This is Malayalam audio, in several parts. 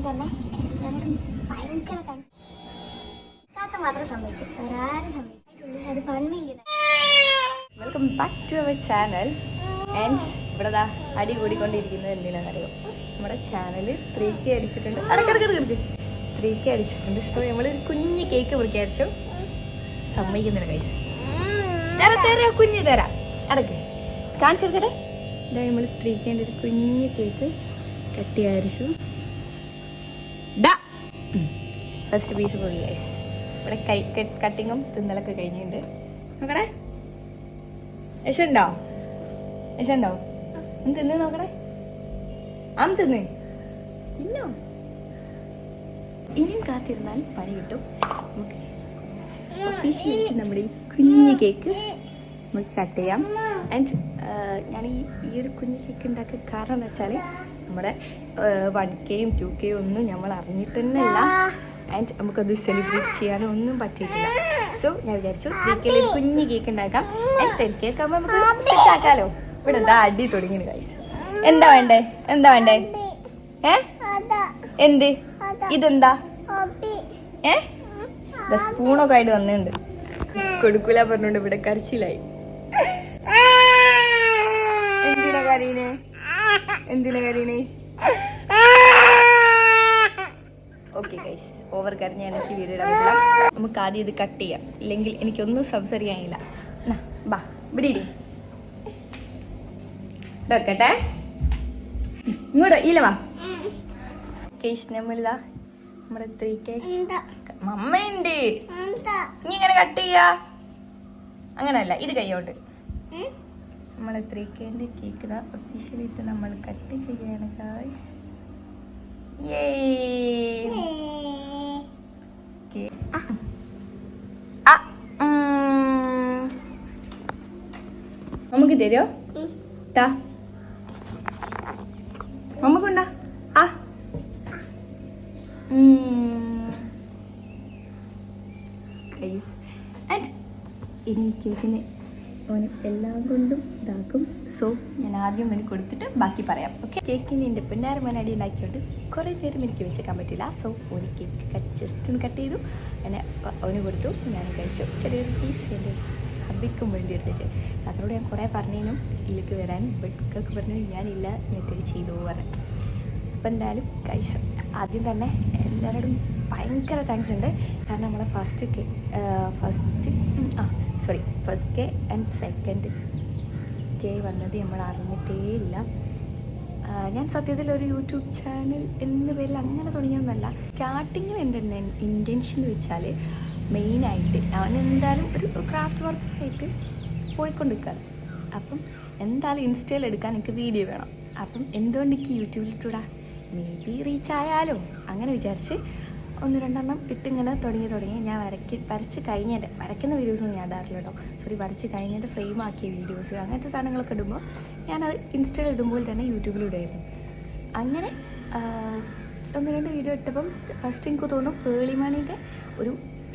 തന്നെ ഭയങ്കര കാക്ക മാത്രം സമ്മതിച്ചു, വേറെ ആരും സമ്മതിച്ചിട്ടുള്ളിൽ അത് പണിയില്ല. Welcome back to our channel. And ഇവിടെ അടി കൂടിക്കൊണ്ടിരിക്കുന്നത് എന്തിനാണെന്നറിയോ? നമ്മുടെ ചാനൽ 3K അടിച്ചിട്ടുണ്ട്. അടക്കിടക്കിടക്ക് 3K അടിച്ചിട്ടുണ്ട്. സോ നമ്മൾ കുഞ്ഞ് കേക്ക് മുറിക്കാരിച്ചു. സമ്മതിക്കുന്നില്ല കൈസ്. തരാം കുഞ്ഞ് തരാം. അടക്ക് കാണിച്ചെടുക്കട്ടെ. ഇതാ നമ്മൾ 3Kൻ്റെ ഒരു കുഞ്ഞ് കേക്ക് കട്ട് ചെയ്യാരിച്ചു. ഫസ്റ്റ് പീസ് പോയി ഗൈസ്. ഇവിടെ കട്ടിങ്ങും തിന്നലൊക്കെ കഴിഞ്ഞിട്ടുണ്ട്. നോക്കണേ, യശുണ്ടോ? യശുണ്ടോ? ഒന്ന് തിന്ന് നോക്കണേ. തിന്ന് തിന്നോ. ഇനിയും കാത്തിരുന്നാൽ പണി കിട്ടും. നമുക്ക് ഒഫീഷ്യലി നമ്മുടെ ഈ കുഞ്ഞ് കേക്ക് നമുക്ക് കട്ട് ചെയ്യാം. ആൻഡ് ഞാൻ ഈ ഒരു കുഞ്ഞ് കേക്ക് ഉണ്ടാക്കിയ കാരണം എന്ന് വെച്ചാൽ നമ്മുടെ 1Kയും 2Kയും ഒന്നും നമ്മൾ അറിഞ്ഞിട്ട് തന്നെയല്ല. ആൻഡ് നമുക്കത് സെലിബ്രേറ്റ് ചെയ്യാനും ഒന്നും പറ്റിയിട്ടില്ല. സോ ഞാൻ വിചാരിച്ചു 3Kയിൽ ഒരു കുഞ്ഞ് കേക്ക് ഉണ്ടാക്കാം. ആൻഡ് 10K ഒക്കെ ആകുമ്പോൾ നമുക്ക് സെറ്റ് ആക്കാമല്ലോ. ഇവിടെ എന്താ അടി തുടങ്ങിയത് ഗൈസ്. എന്താ വേണ്ടേ? എന്ത് ഇതെന്താ? സ്പൂണൊക്കെ ആയിട്ട് വന്നിട്ടുണ്ട്. കൊടുക്കൂല പറഞ്ഞോണ്ട് ഇവിടെ കരച്ചിലായി. എന്തിനാ കരീനെ? ഓക്കെ ഗൈസ്, ഓവർ കരഞ്ഞാൽ എനിക്ക് വീഡിയോ ഇടാൻ പറ്റില്ല. നമുക്ക് ആദ്യം ഇത് കട്ട് ചെയ്യാം, ഇല്ലെങ്കിൽ എനിക്കൊന്നും സംസാരിക്കാനില്ല. ബാ ഇവിടെ വെക്കട്ടെ. ഇങ്ങോട്ട് ഇല്ല വാ. കേസ് നമ്മളിതാ നമ്മുടെ 3K മമ്മയുണ്ട്. നീ ഇങ്ങനെ കട്ട് ചെയ്യാ? അങ്ങനല്ല, ഇത് കൈയോട്ട്. നമ്മളെ 3Kൻ്റെ കേക്ക് ഇതാ ഒഫീഷ്യലി ഇത് നമ്മൾ കട്ട് ചെയ്യാണ് ഗൈസ്. നമുക്ക് തരുമോ? നമുക്കുണ്ടാ ഇനി കേക്കിന് ഓന് എല്ലാം കൊണ്ടും ഇതാക്കും. സോ ഞാൻ ആദ്യം അവന് കൊടുത്തിട്ട് ബാക്കി പറയാം. ഓക്കെ, കേക്കിന് എൻ്റെ പിന്നാരമന അടി ഉണ്ടാക്കിയോണ്ട് കുറേ നേരം എനിക്ക് വെച്ചേക്കാൻ പറ്റില്ല. സോ ഒരു കേക്ക് ജസ്റ്റ് ഒന്ന് കട്ട് ചെയ്തു, അങ്ങനെ അവന് കൊടുത്തു, ഞാൻ കഴിച്ചു. ചെറിയൊരു പീസ് എൻ്റെ ഹബിക്കും വേണ്ടി എടുത്ത്. അതിനോട് ഞാൻ കുറേ പറഞ്ഞതിനും ഇതിലേക്ക് വരാൻ, ബട്ട് പറഞ്ഞു ഞാനില്ല, നെറ്റൊരു ചെയ്തു പറഞ്ഞു. അപ്പം എന്തായാലും കഴിച്ചു. ആദ്യം തന്നെ എല്ലാവരോടും ഭയങ്കര താങ്ക്സ് ഉണ്ട്. കാരണം നമ്മളെ first K and second K വന്നത് നമ്മൾ അറിഞ്ഞിട്ടേ ഇല്ല. ഞാൻ സത്യത്തിൽ ഒരു യൂട്യൂബ് ചാനൽ എന്ന പേരിൽ അങ്ങനെ തുടങ്ങിയൊന്നല്ല. സ്റ്റാർട്ടിങ്ങിൽ എൻ്റെ ഇൻറ്റൻഷൻ വെച്ചാൽ മെയിനായിട്ട് ഞാൻ എന്തായാലും ഒരു ക്രാഫ്റ്റ് വർക്കായിട്ട് പോയിക്കൊണ്ടിരിക്കുകയാണ്. അപ്പം എന്തായാലും ഇൻസ്റ്റയിൽ എടുക്കാൻ എനിക്ക് വീഡിയോ വേണം. അപ്പം എന്തുകൊണ്ട് എനിക്ക് യൂട്യൂബിലിട്ടൂടാ, മേ ബി റീച്ച് ആയാലോ അങ്ങനെ വിചാരിച്ച് 1-2 ഇട്ടിങ്ങനെ തുടങ്ങി. ഞാൻ വരച്ച് കഴിഞ്ഞതിൻ്റെ വരയ്ക്കുന്ന വീഡിയോസൊന്നും ഞാൻ ഇടാറില്ല കേട്ടോ. വരച്ച് കഴിഞ്ഞിട്ട് ഫ്രെയിം ആക്കിയ വീഡിയോസ് അങ്ങനത്തെ സാധനങ്ങളൊക്കെ ഇടുമ്പോൾ ഞാനത് ഇൻസ്റ്റയിൽ ഇടുമ്പോൾ തന്നെ യൂട്യൂബിലിടുമായിരുന്നു. അങ്ങനെ 1-2 വീഡിയോ ഇട്ടപ്പം ഫസ്റ്റ് എനിക്ക് തോന്നുന്നു പേളിമണിൻ്റെ ഒരു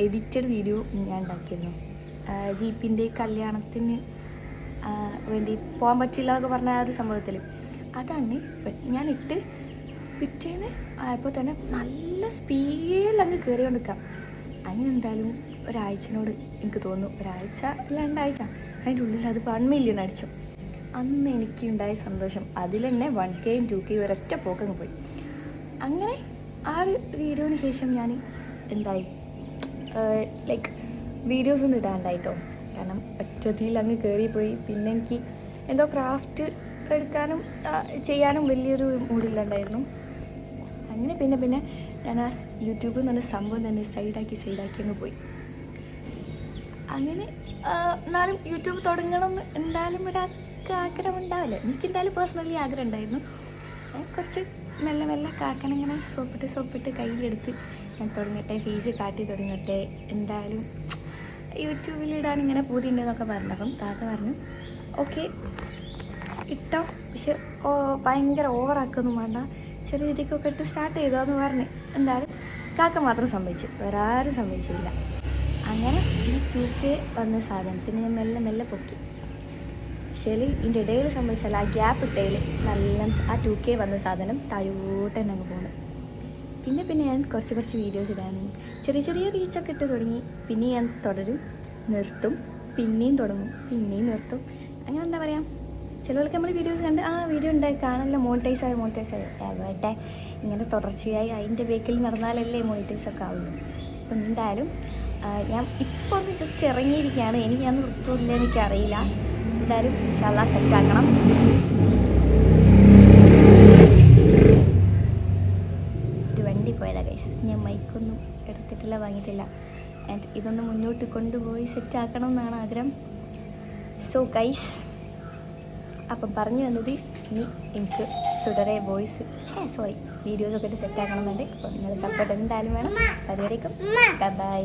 എഡിറ്റഡ് വീഡിയോ ഞാൻ ഉണ്ടാക്കിയിരുന്നു. ജീപ്പിൻ്റെ കല്യാണത്തിന് വേണ്ടി പോകാൻ പറ്റില്ല എന്നൊക്കെ പറഞ്ഞ ആ ഒരു സംഭവത്തിൽ അതാണ് ഞാൻ ഇട്ട്. പിറ്റേന്ന് ആയപ്പോൾ തന്നെ നല്ല സ്പീഡിൽ അങ്ങ് കയറി കൊണ്ടിരിക്കാം. അങ്ങനെ എന്തായാലും ഒരാഴ്ചനോട് എനിക്ക് തോന്നുന്നു, 1-2 അതിൻ്റെ ഉള്ളിൽ അത് 1 മില്യൺ അടിച്ചു. അന്ന് എനിക്കുണ്ടായ സന്തോഷം അതിൽ തന്നെ 1Kയും 2Kയും ഒരൊറ്റ പോക്കങ്ങ് പോയി. അങ്ങനെ ആ ഒരു വീഡിയോന് ശേഷം ഞാൻ എന്തായി ലൈക്ക് വീഡിയോസൊന്നും ഇടാണ്ടായിട്ടോ. കാരണം ഒറ്റതിൽ അങ്ങ് കയറിപ്പോയി. പിന്നെ എനിക്ക് എന്തോ ക്രാഫ്റ്റ് എടുക്കാനും ചെയ്യാനും വലിയൊരു മൂഡില്ലാണ്ടായിരുന്നു. അങ്ങനെ പിന്നെ ഞാൻ ആ യൂട്യൂബിൽ നിന്ന് സംഭവം തന്നെ സൈഡാക്കി അങ്ങ് പോയി. അങ്ങനെ എന്നാലും യൂട്യൂബ് തുടങ്ങണം എന്ന് എന്തായാലും ആഗ്രഹം ഉണ്ടാവില്ല. എനിക്കെന്തായാലും പേഴ്സണലി ആഗ്രഹം ഉണ്ടായിരുന്നു. കുറച്ച് മെല്ലെ കാക്കനെ ഇങ്ങനെ സോപ്പിട്ട് കയ്യിലെടുത്ത് ഞാൻ തുടങ്ങട്ടെ, ഫീസ് കാട്ടി തുടങ്ങട്ടെ, എന്തായാലും യൂട്യൂബിലിടാൻ ഇങ്ങനെ പൂതിയുണ്ടെന്നൊക്കെ പറഞ്ഞപ്പം കാക്ക പറഞ്ഞു ഓക്കെ ഇട്ടോ, പക്ഷെ ഭയങ്കര ഓവറാക്കൊന്നും വേണ്ട, ചെറിയ രീതിക്കൊക്കെ ഇട്ട് സ്റ്റാർട്ട് ചെയ്തോന്ന് പറഞ്ഞ്. എന്തായാലും കാക്ക മാത്രം സമ്മതിച്ചു, വേറെ ആരും സമ്മതിച്ചില്ല. അങ്ങനെ ഈ 2K വന്ന സാധനത്തിന് ഞാൻ മെല്ലെ പൊക്കി. പക്ഷേ ഇതിൻ്റെ ഇടയിൽ സംഭവിച്ചാൽ ആ ഗ്യാപ്പ് ഇട്ടതിൽ നല്ല ആ 2K വന്ന സാധനം താഴോട്ട് തന്നെ അങ്ങ് പോകുന്നു. പിന്നെ പിന്നെ ഞാൻ കുറച്ച് വീഡിയോസ് ഇടാനും ചെറിയ ചെറിയ റീച്ചൊക്കെ ഇട്ട് തുടങ്ങി. പിന്നെ ഞാൻ തുടരും, നിർത്തും, പിന്നെയും തുടങ്ങും, പിന്നെയും നിർത്തും. അങ്ങനെ എന്താ പറയുക, ചിലവർക്ക് നമ്മൾ വീഡിയോസ് കണ്ട് വീഡിയോ ഉണ്ടായി കാണാനല്ലോ മോണിറ്റൈസായി എവിടെ ഇങ്ങനെ തുടർച്ചയായി അതിൻ്റെ ബേക്കിൽ നടന്നാലല്ലേ മോണിറ്റൈസൊക്കെ ആവുള്ളൂ. അപ്പം എന്തായാലും ഞാൻ ഇപ്പോൾ ഒന്ന് ജസ്റ്റ് ഇറങ്ങിയിരിക്കുകയാണ്. ഇനി ഞാൻ നിർത്തൂല്ല, എനിക്കറിയില്ല. എന്തായാലും ഇൻഷാല്ലാ സെറ്റാക്കണം. ഒരു വണ്ടി പോയതാ ഗൈസ്, ഞാൻ മൈക്കൊന്നും എടുത്തിട്ടില്ല, വാങ്ങിയിട്ടില്ല. ആൻഡ് ഇതൊന്ന് മുന്നോട്ട് കൊണ്ടുപോയി സെറ്റാക്കണം എന്നാണ് ആഗ്രഹം. സോ ഗൈസ്, അപ്പം പറഞ്ഞു വന്നത് ഇനി എനിക്ക് തുടരെ വീഡിയോസൊക്കെ ഇട്ട് സെറ്റാക്കണമെന്നുണ്ട്. അപ്പോൾ നിങ്ങൾ സപ്പോർട്ട് എന്തായാലും വേണം. അതുവരേക്കും ബൈ.